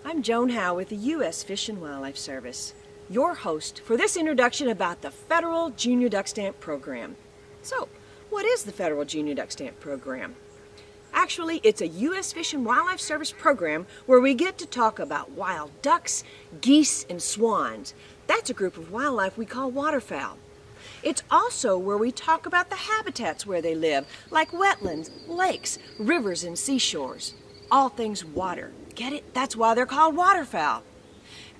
I'm Joan Howe with the U.S. Fish and Wildlife Service, your host for this introduction about the Federal Junior Duck Stamp Program. So, what is the Federal Junior Duck Stamp Program? Actually, it's a U.S. Fish and Wildlife Service program where we get to talk about wild ducks, geese, and swans. That's a group of wildlife we call waterfowl. It's also where we talk about the habitats where they live, like wetlands, lakes, rivers, and seashores. All things water. Get it? That's why they're called waterfowl.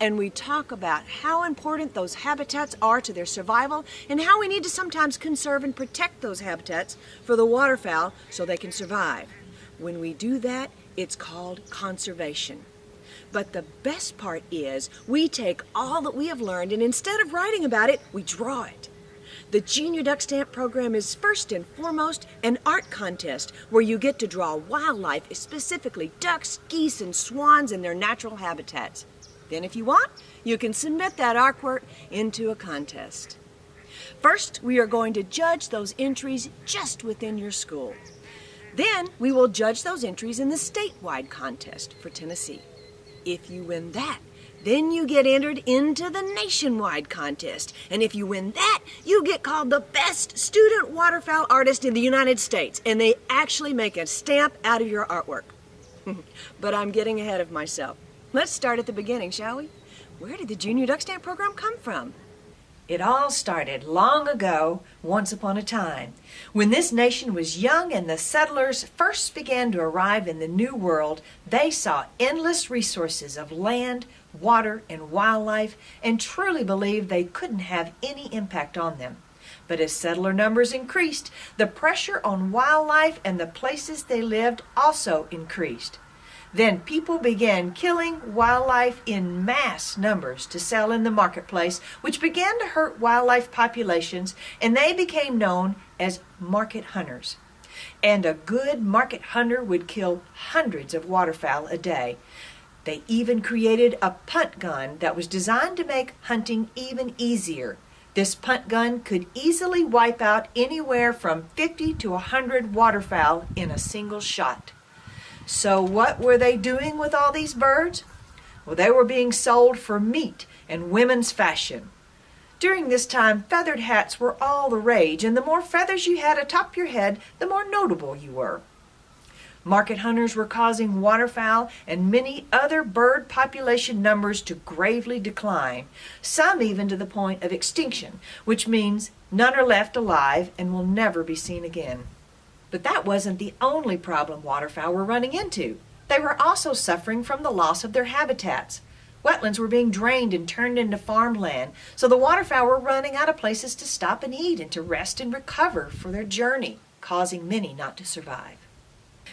And we talk about how important those habitats are to their survival and how we need to sometimes conserve and protect those habitats for the waterfowl so they can survive. When we do that, it's called conservation. But the best part is we take all that we have learned and instead of writing about it, we draw it. The Junior Duck Stamp Program is first and foremost an art contest where you get to draw wildlife, specifically ducks, geese, and swans in their natural habitats. Then if you want, you can submit that artwork into a contest. First, we are going to judge those entries just within your school. Then, we will judge those entries in the statewide contest for Tennessee. If you win that, then you get entered into the nationwide contest. And if you win that, you get called the best student waterfowl artist in the United States. And they actually make a stamp out of your artwork. But I'm getting ahead of myself. Let's start at the beginning, shall we? Where did the Junior Duck Stamp Program come from? It all started long ago, once upon a time, when this nation was young and the settlers first began to arrive in the New World. They saw endless resources of land, water, and wildlife and truly believed they couldn't have any impact on them. But as settler numbers increased, the pressure on wildlife and the places they lived also increased. Then people began killing wildlife in mass numbers to sell in the marketplace, which began to hurt wildlife populations, and they became known as market hunters. And a good market hunter would kill hundreds of waterfowl a day. They even created a punt gun that was designed to make hunting even easier. This punt gun could easily wipe out anywhere from 50 to 100 waterfowl in a single shot. So what were they doing with all these birds? Well, they were being sold for meat and women's fashion. During this time, feathered hats were all the rage, and the more feathers you had atop your head, the more notable you were. Market hunters were causing waterfowl and many other bird population numbers to gravely decline, some even to the point of extinction, which means none are left alive and will never be seen again. But that wasn't the only problem waterfowl were running into. They were also suffering from the loss of their habitats. Wetlands were being drained and turned into farmland, so the waterfowl were running out of places to stop and eat and to rest and recover for their journey, causing many not to survive.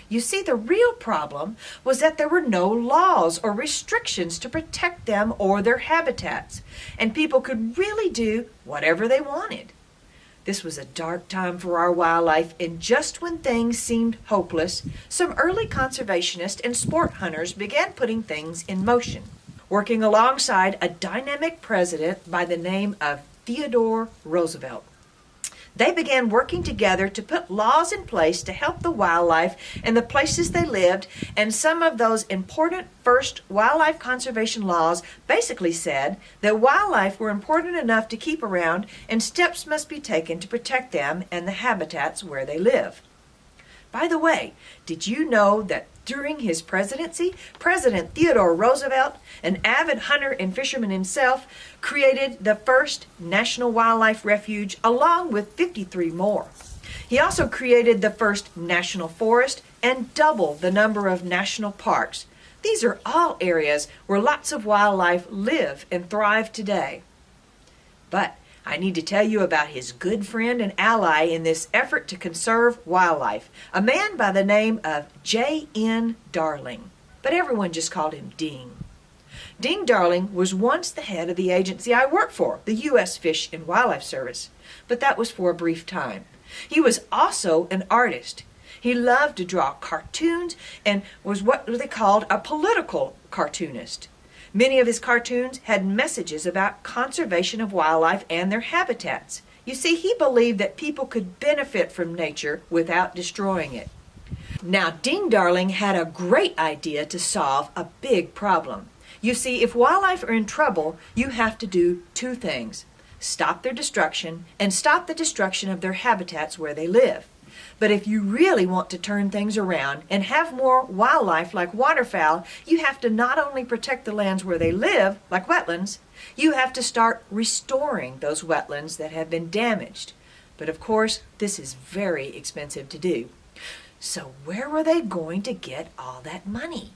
You see, the real problem was that there were no laws or restrictions to protect them or their habitats, and people could really do whatever they wanted. This was a dark time for our wildlife, and just when things seemed hopeless, some early conservationists and sport hunters began putting things in motion, working alongside a dynamic president by the name of Theodore Roosevelt. They began working together to put laws in place to help the wildlife and the places they lived, and some of those important first wildlife conservation laws basically said that wildlife were important enough to keep around and steps must be taken to protect them and the habitats where they live. By the way, did you know that during his presidency, President Theodore Roosevelt, an avid hunter and fisherman himself, created the first National Wildlife Refuge along with 53 more. He also created the first national forest and doubled the number of national parks. These are all areas where lots of wildlife live and thrive today. But I need to tell you about his good friend and ally in this effort to conserve wildlife, a man by the name of J.N. Darling, but everyone just called him Ding. Ding Darling was once the head of the agency I work for, the U.S. Fish and Wildlife Service, but that was for a brief time. He was also an artist. He loved to draw cartoons and was what they called a political cartoonist. Many of his cartoons had messages about conservation of wildlife and their habitats. You see, he believed that people could benefit from nature without destroying it. Now, Ding Darling had a great idea to solve a big problem. You see, if wildlife are in trouble, you have to do two things: stop their destruction and stop the destruction of their habitats where they live. But if you really want to turn things around and have more wildlife like waterfowl, you have to not only protect the lands where they live, like wetlands, you have to start restoring those wetlands that have been damaged. But of course, this is very expensive to do. So where were they going to get all that money?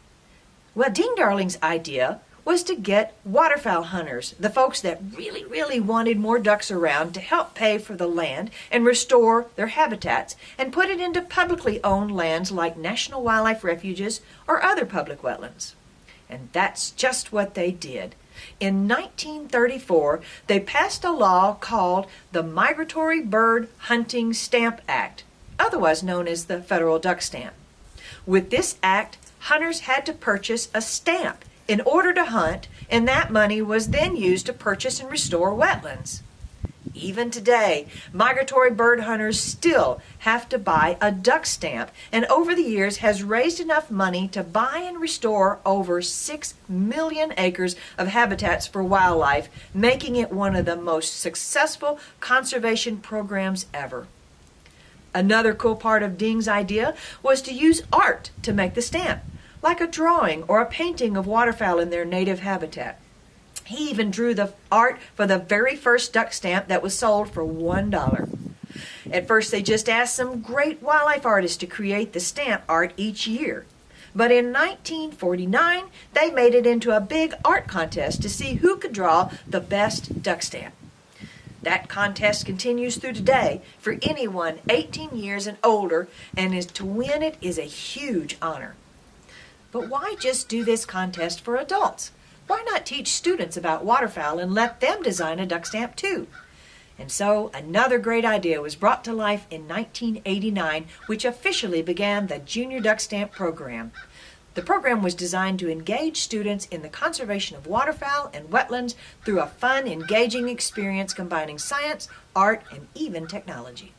Well, Dean Darling's idea was to get waterfowl hunters, the folks that really wanted more ducks around, to help pay for the land and restore their habitats and put it into publicly owned lands like national wildlife refuges or other public wetlands. And that's just what they did. In 1934, they passed a law called the Migratory Bird Hunting Stamp Act, otherwise known as the Federal Duck Stamp. With this act, hunters had to purchase a stamp in order to hunt, and that money was then used to purchase and restore wetlands. Even today, migratory bird hunters still have to buy a duck stamp, and over the years has raised enough money to buy and restore over 6 million acres of habitats for wildlife, making it one of the most successful conservation programs ever. Another cool part of Dean's idea was to use art to make the stamp, like a drawing or a painting of waterfowl in their native habitat. He even drew the art for the very first duck stamp that was sold for $1. At first, they just asked some great wildlife artists to create the stamp art each year. But in 1949, they made it into a big art contest to see who could draw the best duck stamp. That contest continues through today for anyone 18 years and older, and to win it is a huge honor. But why just do this contest for adults? Why not teach students about waterfowl and let them design a duck stamp too? And so another great idea was brought to life in 1989, which officially began the Junior Duck Stamp program. The program was designed to engage students in the conservation of waterfowl and wetlands through a fun, engaging experience combining science, art, and even technology.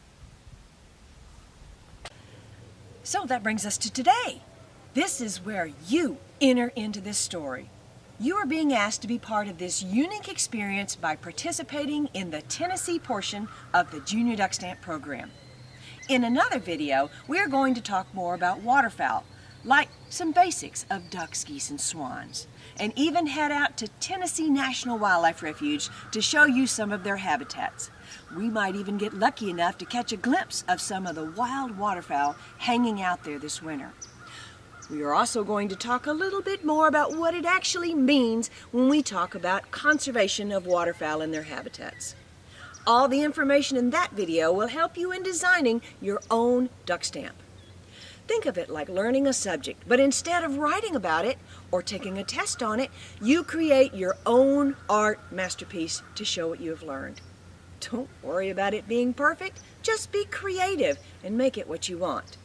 So that brings us to today. This is where you enter into this story. You are being asked to be part of this unique experience by participating in the Tennessee portion of the Junior Duck Stamp program. In another video, we are going to talk more about waterfowl, like some basics of ducks, geese, and swans, and even head out to Tennessee National Wildlife Refuge to show you some of their habitats. We might even get lucky enough to catch a glimpse of some of the wild waterfowl hanging out there this winter. We are also going to talk a little bit more about what it actually means when we talk about conservation of waterfowl and their habitats. All the information in that video will help you in designing your own duck stamp. Think of it like learning a subject, but instead of writing about it or taking a test on it, you create your own art masterpiece to show what you have learned. Don't worry about it being perfect, just be creative and make it what you want.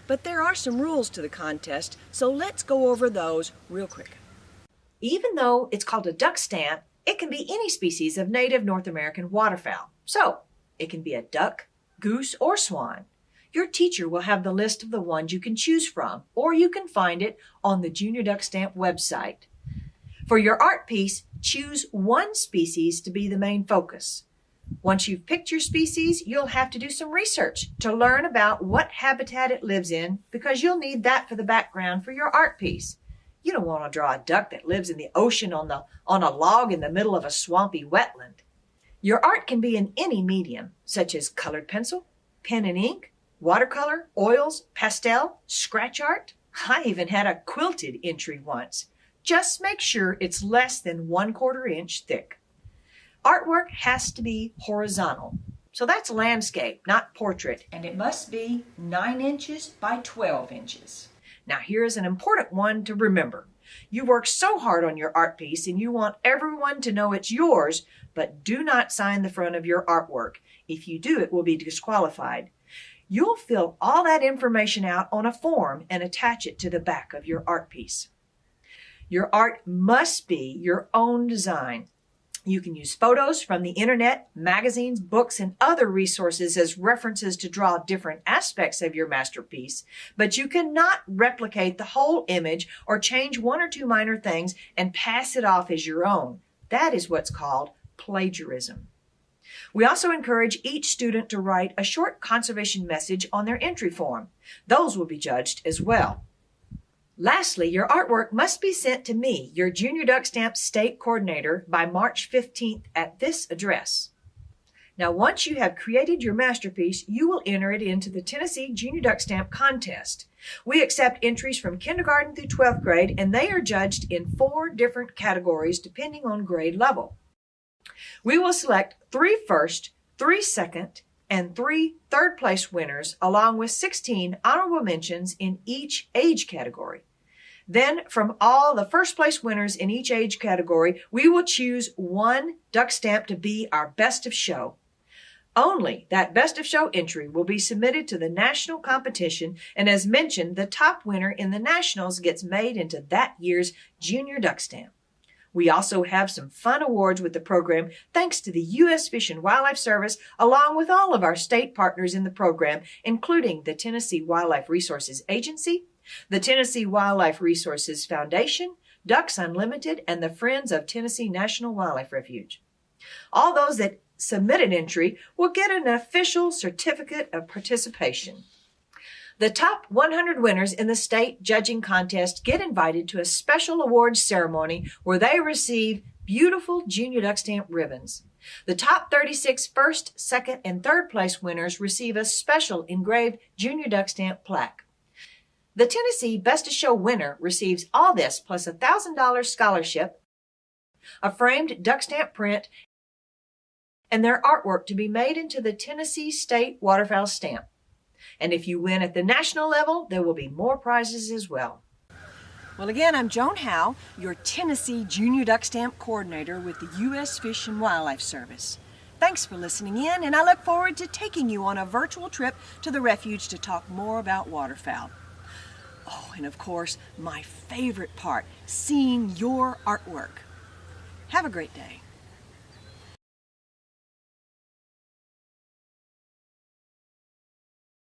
But there are some rules to the contest, so let's go over those real quick. Even though it's called a duck stamp, it can be any species of native North American waterfowl. So, it can be a duck, goose, or swan. Your teacher will have the list of the ones you can choose from, or you can find it on the Junior Duck Stamp website. For your art piece, choose one species to be the main focus. Once you've picked your species, you'll have to do some research to learn about what habitat it lives in, because you'll need that for the background for your art piece. You don't want to draw a duck that lives in the ocean on a log in the middle of a swampy wetland. Your art can be in any medium, such as colored pencil, pen and ink, watercolor, oils, pastel, scratch art. I even had a quilted entry once. Just make sure it's less than 1/4 inch thick. Artwork has to be horizontal, so that's landscape, not portrait, and it must be 9 inches by 12 inches. Now here's an important one to remember. You work so hard on your art piece and you want everyone to know it's yours, but do not sign the front of your artwork. If you do, it will be disqualified. You'll fill all that information out on a form and attach it to the back of your art piece. Your art must be your own design. You can use photos from the internet, magazines, books, and other resources as references to draw different aspects of your masterpiece, but you cannot replicate the whole image or change one or two minor things and pass it off as your own. That is what's called plagiarism. We also encourage each student to write a short conservation message on their entry form. Those will be judged as well. Lastly, your artwork must be sent to me, your Junior Duck Stamp State Coordinator, by March 15th at this address. Now, once you have created your masterpiece, you will enter it into the Tennessee Junior Duck Stamp Contest. We accept entries from kindergarten through 12th grade, and they are judged in 4 different categories depending on grade level. We will select 3 first, 3 second, and 3 third place winners, along with 16 honorable mentions in each age category. Then, from all the first place winners in each age category, we will choose one duck stamp to be our best of show. Only that best of show entry will be submitted to the national competition, and as mentioned, the top winner in the nationals gets made into that year's Junior Duck Stamp. We also have some fun awards with the program thanks to the U.S. Fish and Wildlife Service, along with all of our state partners in the program, including the Tennessee Wildlife Resources Agency, the Tennessee Wildlife Resources Foundation, Ducks Unlimited, and the Friends of Tennessee National Wildlife Refuge. All those that submit an entry will get an official certificate of participation. The top 100 winners in the state judging contest get invited to a special awards ceremony where they receive beautiful Junior Duck Stamp ribbons. The top 36 first, second, and third place winners receive a special engraved Junior Duck Stamp plaque. The Tennessee Best of Show winner receives all this plus a $1,000 scholarship, a framed duck stamp print, and their artwork to be made into the Tennessee State Waterfowl Stamp. And if you win at the national level, there will be more prizes as well. Well, again, I'm Joan Howe, your Tennessee Junior Duck Stamp Coordinator with the U.S. Fish and Wildlife Service. Thanks for listening in, and I look forward to taking you on a virtual trip to the Refuge to talk more about waterfowl. Oh, and of course, my favorite part, seeing your artwork. Have a great day.